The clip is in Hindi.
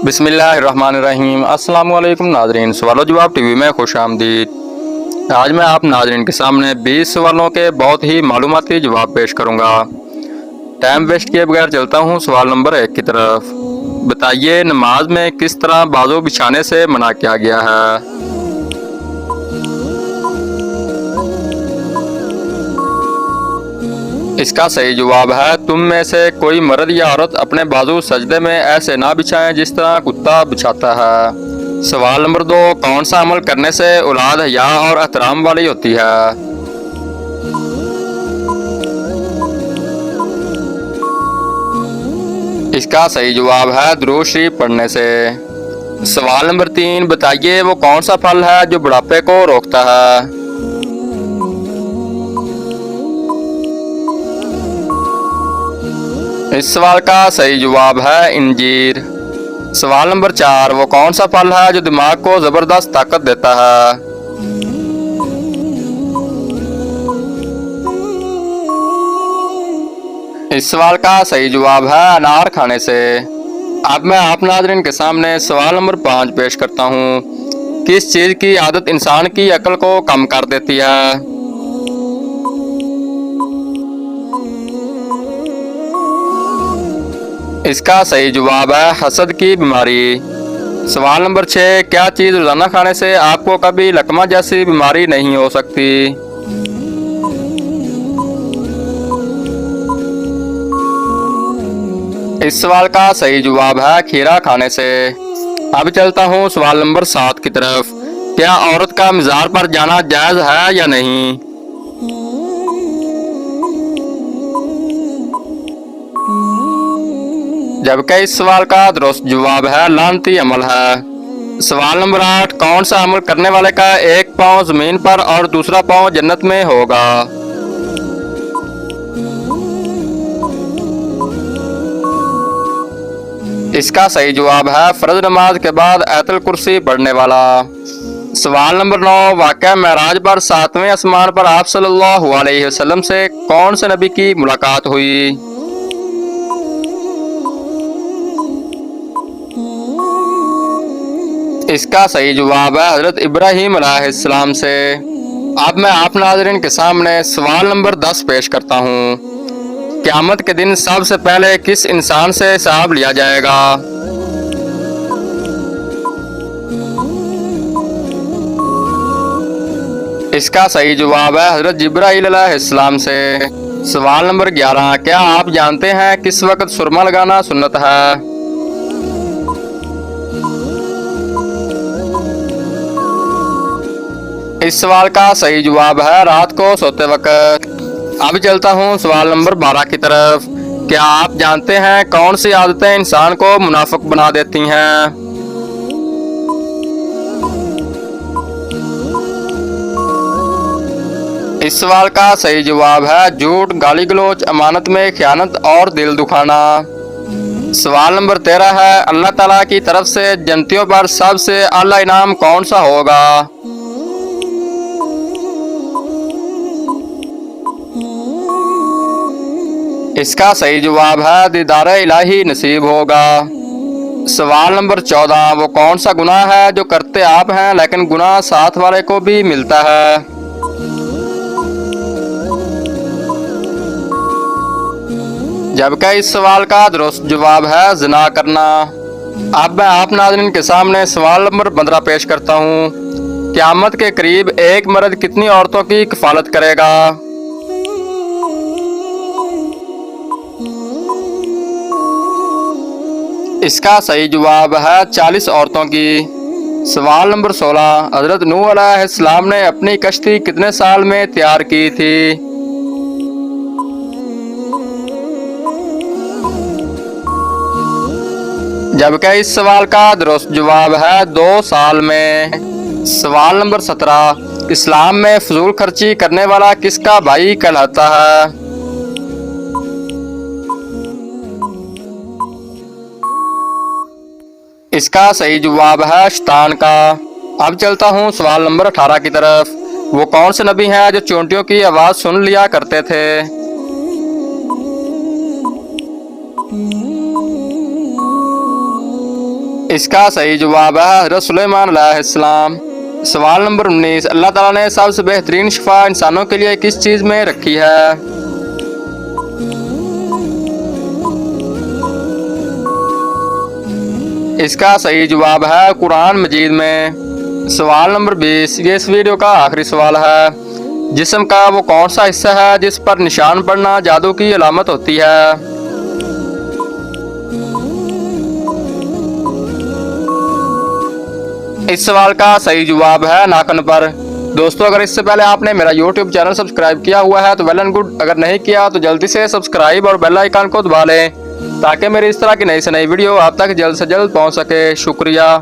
बिस्मिल्लाहिर्रहमानिर्रहीम। अस्सलाम वालेकुम नाजरीन, सवाल जवाब टीवी में खुश आमदीद। आज मैं आप नाजरीन के सामने 20 सवालों के बहुत ही मालूमाती जवाब पेश करूंगा। टाइम वेस्ट किए बगैर चलता हूं सवाल नंबर 1 की तरफ। बताइए, नमाज में किस तरह बाजू बिछाने से मना किया गया है? इसका सही जवाब है, तुम में से कोई मर्द या औरत अपने बाजू सजदे में ऐसे ना बिछाएं जिस तरह कुत्ता बिछाता है। सवाल नंबर 2, कौन सा अमल करने से औलाद हया और एहतराम वाली होती है? इसका सही जवाब है, दुरूद शरीफ पढ़ने से। सवाल नंबर 3, बताइए वो कौन सा फल है जो बुढ़ापे को रोकता है? इस सवाल का सही जवाब है इंजीर। सवाल नंबर 4, वो कौन सा फल है जो दिमाग को जबरदस्त ताकत देता है? इस सवाल का सही जवाब है अनार खाने से। अब मैं आप नाज़रीन के सामने सवाल नंबर 5 पेश करता हूँ। किस चीज़ की आदत इंसान की अक्ल को कम कर देती है? इसका सही जवाब है हसद की बीमारी। सवाल नंबर 6, क्या चीज़ रोजाना खाने से आपको कभी लकवा जैसी बीमारी नहीं हो सकती? इस सवाल का सही जवाब है खीरा खाने से। अब चलता हूँ सवाल नंबर 7 की तरफ। क्या औरत का मज़ार पर जाना जायज़ है या नहीं? जबकि इस सवाल का दुरुस्त जवाब है लानती अमल है। सवाल नंबर 8, कौन सा अमल करने वाले का एक पाँव जमीन पर और दूसरा पाँव जन्नत में होगा? इसका सही जवाब है फर्ज नमाज के बाद आयतुल कुर्सी पढ़ने वाला। सवाल नंबर 9, वाक़या मेराज पर 7वें आसमान पर आप सल्लल्लाहु अलैहि वसल्लम से कौन से नबी की मुलाकात हुई? इसका सही जवाब है हजरत इब्राहीम अलैहिस्सलाम से। अब मैं आप नाज़रीन के सामने सवाल नंबर 10 पेश करता हूँ। क़यामत के दिन सबसे पहले किस इंसान से हिसाब लिया जाएगा? इसका सही जवाब है हजरत जिब्राईल अलैहिस्सलाम से। सवाल नंबर 11, क्या आप जानते हैं किस वक्त सुरमा लगाना सुन्नत है? इस सवाल का सही जवाब है रात को सोते वक्त। अब चलता हूँ सवाल नंबर 12 की तरफ। क्या आप जानते हैं कौन सी आदतें इंसान को मुनाफिक बना देती हैं? इस सवाल का सही जवाब है झूठ, गाली गलौज, अमानत में खयानत और दिल दुखाना। सवाल नंबर 13 है, अल्लाह ताला की तरफ से जन्नतियों पर सबसे आला इनाम कौन सा होगा? इसका सही जवाब है दीदार इलाही नसीब होगा। सवाल नंबर 14, वो कौन सा गुनाह है जो करते आप हैं लेकिन गुनाह साथ वाले को भी मिलता है? जबकि इस सवाल का दुरुस्त जवाब है ज़िना करना। अब मैं आप नाज़रीन के सामने सवाल नंबर 15 पेश करता हूँ। क़यामत के करीब एक मर्द कितनी औरतों की कफालत करेगा? इसका सही जवाब है 40 औरतों की। सवाल नंबर 16, हजरत नूह अलैहिस्सलाम ने अपनी कश्ती कितने साल में तैयार की थी? जबकि इस सवाल का दुरुस्त जवाब है 2 साल में। सवाल नंबर 17, इस्लाम में फजूल खर्ची करने वाला किसका भाई कहलाता है? इसका सही जवाब है शैतान का। अब चलता हूँ सवाल नंबर 18 की तरफ। वो कौन से नबी हैं जो चोंटियों की आवाज़ सुन लिया करते थे? इसका सही जवाब है हज़रत सुलेमान अलैहिस्सलाम। सवाल नंबर 19, अल्लाह ताला ने सबसे बेहतरीन शिफा इंसानों के लिए किस चीज़ में रखी है? इसका सही जवाब है कुरान मजीद में। सवाल नंबर 20, ये इस वीडियो का आखिरी सवाल है। जिस्म का वो कौन सा हिस्सा है जिस पर निशान पड़ना जादू की अलामत होती है? इस सवाल का सही जवाब है नाखून पर। दोस्तों, अगर इससे पहले आपने मेरा YouTube चैनल सब्सक्राइब किया हुआ है तो वेल एंड गुड, अगर नहीं किया तो जल्दी से सब्सक्राइब और बेल आइकन को दबा लें ताकि मेरी इस तरह की नई से नई वीडियो आप तक जल्द से जल्द पहुंच सके। शुक्रिया।